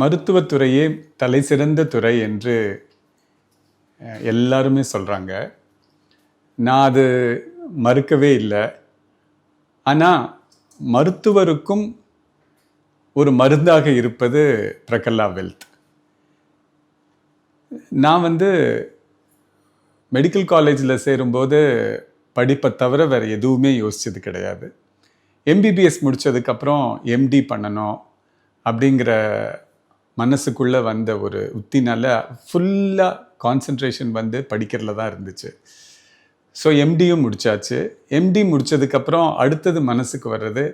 மருத்துவத்துறையே தலை சிறந்த துறை என்று எல்லாருமே சொல்கிறாங்க. நான் அது மறுக்கவே இல்லை. ஆனால் மருத்துவருக்கும் ஒரு மருந்தாக இருப்பது பிரகல்லா வெல்த். நான் மெடிக்கல் காலேஜில் சேரும்போது படிப்பை தவிர வேறு எதுவுமே யோசித்தது கிடையாது. எம்பிபிஎஸ் முடித்ததுக்கப்புறம் எம்டி பண்ணணும் அப்படிங்கிற மனசுக்குள்ளே வந்த ஒரு உத்தினால ஃபுல்லாக கான்சன்ட்ரேஷன் படிக்கிறதுல தான் இருந்துச்சு. ஸோ எம்டியும் முடித்தாச்சு. எம்டி முடித்ததுக்கப்புறம் அடுத்தது மனசுக்கு வர்றது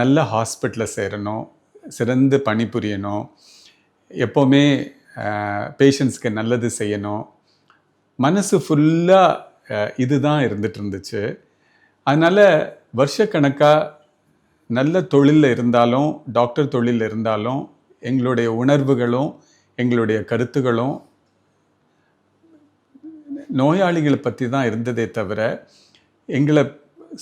நல்ல ஹாஸ்பிட்டலில் சேரணும், சிறந்து பணிபுரியணும், எப்போவுமே பேஷண்ட்ஸ்க்கு நல்லது செய்யணும். மனசு ஃபுல்லாக இதுதான் இருந்துட்டு இருந்துச்சு. அதனால் வருஷக்கணக்காக நல்ல தொழிலில் இருந்தாலும், டாக்டர் தொழிலில் இருந்தாலும், எங்களுடைய உணர்வுகளும் எங்களுடைய கருத்துகளும் நோயாளிகளை பற்றி தான் இருந்ததே தவிர எங்களை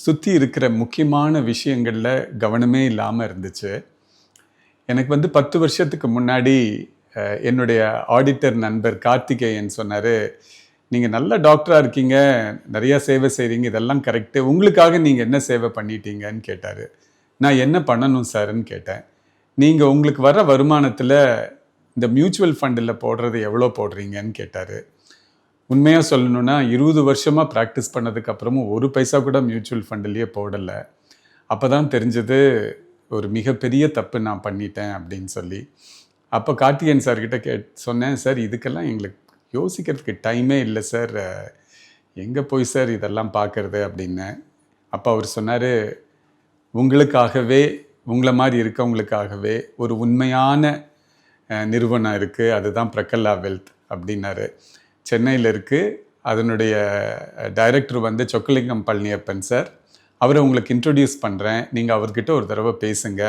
சுற்றி இருக்கிற முக்கியமான விஷயங்களில் கவனமே இல்லாமல் இருந்துச்சு. எனக்கு 10 வருஷத்துக்கு முன்னாடி என்னுடைய ஆடிட்டர் நண்பர் கார்த்திகேயன் சொன்னார், நீங்கள் நல்ல டாக்டராக இருக்கீங்க, நிறையா சேவை செய்கிறீங்க, இதெல்லாம் கரெக்டு, உங்களுக்காக நீங்கள் என்ன சேவை பண்ணிட்டீங்கன்னு கேட்டார். நான் என்ன பண்ணணும் சார்ன்னு கேட்டேன். நீங்கள் உங்களுக்கு வர வருமானத்தில் இந்த மியூச்சுவல் ஃபண்டில் போடுறது எவ்வளோ போடுறீங்கன்னு கேட்டார். உண்மையாக சொல்லணுன்னா 20 வருஷமாக ப்ராக்டிஸ் பண்ணதுக்கப்புறமும் ஒரு பைசா கூட மியூச்சுவல் ஃபண்டிலேயே போடலை. அப்போ தான் தெரிஞ்சது ஒரு மிகப்பெரிய தப்பு நான் பண்ணிட்டேன் அப்படின்னு சொல்லி. அப்போ கார்த்திகேயன் சார்கிட்ட சொன்னேன், சார் இதுக்கெல்லாம் எங்களுக்கு யோசிக்கிறதுக்கு டைமே இல்லை சார், எங்கே போய் சார் இதெல்லாம் பார்க்குறது அப்படின்னு. அப்போ அவர் சொன்னார், உங்களுக்காகவே, உங்களை மாதிரி இருக்கவங்களுக்காகவே ஒரு உண்மையான நிறுவனம் இருக்குது, அதுதான் பிரகல்லா வெல்த் அப்படின்னாரு. சென்னையில் இருக்குது. அதனுடைய டைரக்டர் சொக்கலிங்கம் பழனியப்பன் சார். அவரை உங்களுக்கு இன்ட்ரொடியூஸ் பண்ணுறேன், நீங்கள் அவர்கிட்ட ஒரு தடவை பேசுங்க,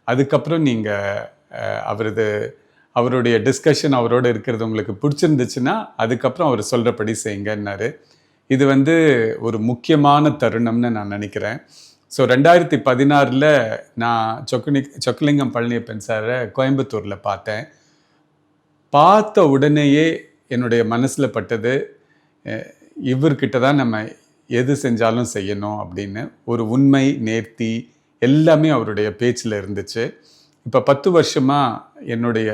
அதுக்கப்புறம் நீங்கள் அவருடைய டிஸ்கஷன் அவரோடு இருக்கிறது உங்களுக்கு பிடிச்சிருந்துச்சுன்னா அதுக்கப்புறம் அவர் சொல்கிறபடி செய்யுங்கன்னாரு. இது ஒரு முக்கியமான தருணம்னு நான் நினைக்கிறேன். ஸோ 2016 நான் சொக்கலிங்கம் பழனியப்பன் சாரை கோயம்புத்தூரில் பார்த்தேன். பார்த்த உடனேயே என்னுடைய மனசில் பட்டது, இவர்கிட்ட தான் நம்ம எது செஞ்சாலும் செய்யணும் அப்படின்னு. ஒரு உண்மை, நேர்த்தி எல்லாமே அவருடைய பேச்சில் இருந்துச்சு. இப்போ 10 வருஷமாக என்னுடைய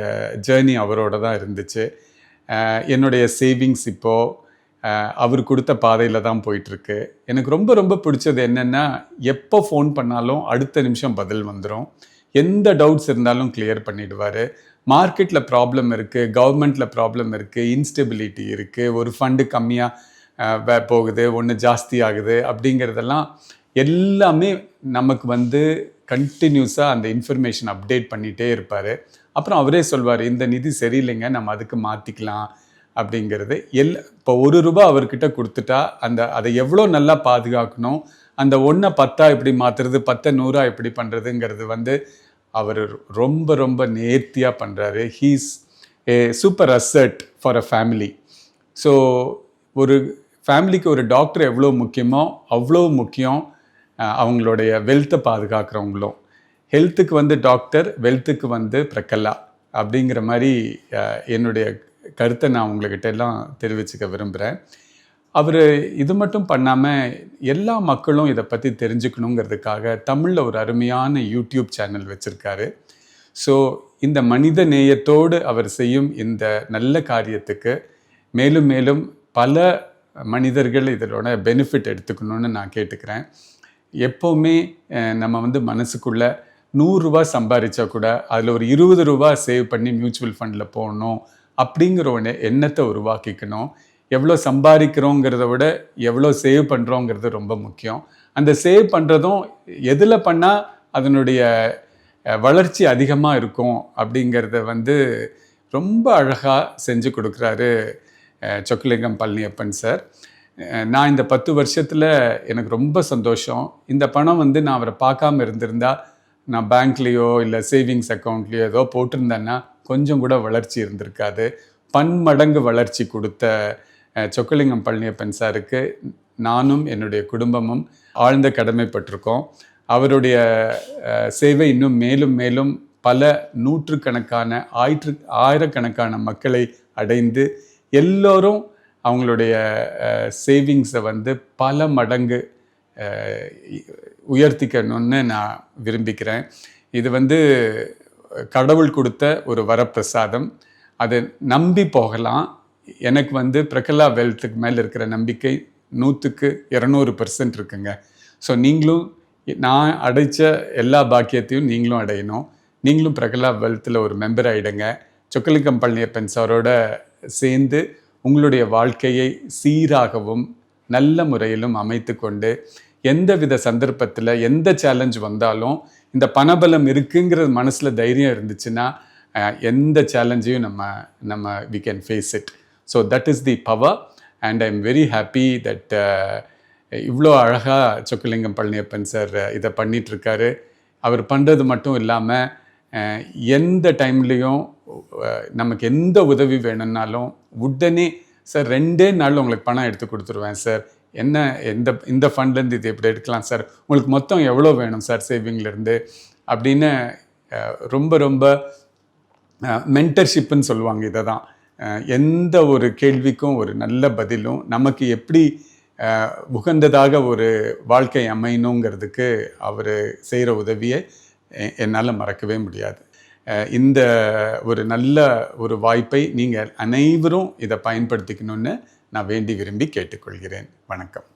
ஜேர்னி அவரோட தான் இருந்துச்சு. என்னுடைய சேவிங்ஸ் இப்போது அவர் கொடுத்த பாதையில் தான் போயிட்டுருக்கு. எனக்கு ரொம்ப ரொம்ப பிடிச்சது என்னென்னா, எப்போ ஃபோன் பண்ணாலும் அடுத்த நிமிஷம் பதில் வந்துடும். எந்த டவுட்ஸ் இருந்தாலும் கிளியர் பண்ணிவிடுவார். மார்க்கெட்டில் ப்ராப்ளம் இருக்குது, கவர்மெண்ட்டில் ப்ராப்ளம் இருக்குது, இன்ஸ்டெபிலிட்டி இருக்குது, ஒரு ஃபண்டு கம்மியாக போகுது, ஒன்று ஜாஸ்தி ஆகுது அப்படிங்கிறதெல்லாம் எல்லாமே நமக்கு கண்டினியூஸாக அந்த இன்ஃபர்மேஷன் அப்டேட் பண்ணிகிட்டே இருப்பார். அப்புறம் அவரே சொல்வார், இந்த நிதி சரியில்லைங்க, நம்ம அதுக்கு மாற்றிக்கலாம் அப்படிங்கிறது. இப்போ ₹1 அவர்கிட்ட கொடுத்துட்டா அதை எவ்வளோ நல்லா பாதுகாக்கணும், அந்த 1 10 எப்படி மாற்றுறது, 10 100 எப்படி பண்ணுறதுங்கிறது அவர் ரொம்ப ரொம்ப நேர்த்தியாக பண்ணுறாரு. He's A super asset for a family. So ஒரு ஃபேமிலிக்கு ஒரு டாக்டர் எவ்வளோ முக்கியமோ அவ்வளோ முக்கியம் அவங்களுடைய வெல்த்தை பாதுகாக்கிறவங்களும். ஹெல்த்துக்கு டாக்டர், வெல்த்துக்கு பிரகல்லா அப்படிங்கிற மாதிரி என்னுடைய கருத்தை நான் உங்கள்கிட்ட எல்லாம் தெரிவிச்சுக்க விரும்புகிறேன். அவர் இது மட்டும் பண்ணாமல் எல்லா மக்களும் இதை பற்றி தெரிஞ்சுக்கணுங்கிறதுக்காக தமிழில் ஒரு அருமையான யூடியூப் சேனல் வச்சுருக்காரு. ஸோ இந்த மனித நேயத்தோடு அவர் செய்யும் இந்த நல்ல காரியத்துக்கு மேலும் மேலும் பல மனிதர்கள் இதோட பெனிஃபிட் எடுத்துக்கணும்னு நான் கேட்டுக்கிறேன். எப்போவுமே நம்ம மனசுக்குள்ளே ₹100 சம்பாதிச்சா கூட அதில் ஒரு ₹20 சேவ் பண்ணி மியூச்சுவல் ஃபண்டில் போடணும் அப்படிங்கிற ஒரு எண்ணத்தை உருவாக்கிக்கணும். எவ்வளோ சம்பாதிக்கிறோங்கிறத விட எவ்வளோ சேவ் பண்ணுறோங்கிறது ரொம்ப முக்கியம். அந்த சேவ் பண்ணுறதும் எதில் பண்ணால் அதனுடைய வளர்ச்சி அதிகமாக இருக்கும் அப்படிங்கிறத ரொம்ப அழகாக செஞ்சு கொடுக்குறாரு சொக்கலிங்கம் பழனியப்பன் சார். நான் இந்த 10 வருஷத்தில் எனக்கு ரொம்ப சந்தோஷம். இந்த பணம் நான் அவரை பார்க்காம இருந்திருந்தால், நான் பேங்க்லேயோ இல்லை சேவிங்ஸ் அக்கௌண்ட்லேயோ ஏதோ போட்டிருந்தேன்னா கொஞ்சம் கூட வளர்ச்சி இருந்திருக்காது. பன்மடங்கு வளர்ச்சி கொடுத்த சொக்கலிங்கம் பழனியப்பன் சாருக்கு நானும் என்னுடைய குடும்பமும் ஆழ்ந்த கடமைப்பட்டிருக்கோம். அவருடைய சேவை இன்னும் மேலும் மேலும் பல நூற்றுக்கணக்கான ஆயிரக்கணக்கான மக்களை அடைந்து எல்லோரும் அவங்களுடைய சேவிங்ஸை வந்து பல மடங்கு உயர்த்திக்கணும்னு நான் விரும்பிக்கிறேன். இது வந்து கடவுள் கொடுத்த ஒரு வரப்பிரசாதம். அதை நம்பி போகலாம். எனக்கு வந்து பிரகலா வெல்த்துக்கு மேலே இருக்கிற நம்பிக்கை 100% இருக்குங்க. ஸோ நீங்களும் நான் அடைச்ச எல்லா பாக்கியத்தையும் நீங்களும் அடையணும். நீங்களும் பிரகலா வெல்த்தில் ஒரு மெம்பர் ஆகிடுங்க. சொக்கலிங்கம் பழனியப்பன் சாரோட சேர்ந்து உங்களுடைய வாழ்க்கையை சீராகவும் நல்ல முறையிலும் அமைத்து கொண்டு எந்தவித சந்தர்ப்பத்தில் எந்த சேலஞ்ச் வந்தாலும் இந்த பணபலம் இருக்குங்கிறது மனசில் தைரியம் இருந்துச்சுன்னா எந்த சேலஞ்சையும் நம்ம we can face it. So that is the power and I am very happy that இவ்வளோ அழகாக சொக்கலிங்கம் பழனியப்பன் சார் இதை பண்ணிகிட்ருக்காரு. அவர் பண்ணுறது மட்டும் இல்லாமல் எந்த டைம்லேயும் நமக்கு எந்த உதவி வேணும்னாலும் உடனே சார் 2 நாளில் உங்களுக்கு பணம் எடுத்து கொடுத்துருவேன் சார், என்ன இந்த ஃபண்ட்லேருந்து இது எப்படி எடுக்கலாம் சார், உங்களுக்கு மொத்தம் எவ்வளோ வேணும் சார் சேவிங்லேருந்து அப்படின்னு ரொம்ப ரொம்ப மென்டர்ஷிப்புன்னு சொல்லுவாங்க. இதை தான் எந்த ஒரு கேள்விக்கும் ஒரு நல்ல பதிலும் நமக்கு எப்படி உகந்ததாக ஒரு வாழ்க்கை அமையணுங்கிறதுக்கு அவர் செய்கிற உதவியை என்னால் மறக்கவே முடியாது. இந்த ஒரு நல்ல ஒரு வாய்ப்பை நீங்கள் அனைவரும் இதை பயன்படுத்திக்கணும்னு நான் வேண்டி விரும்பி கேட்டுக்கொள்கிறேன். வணக்கம்.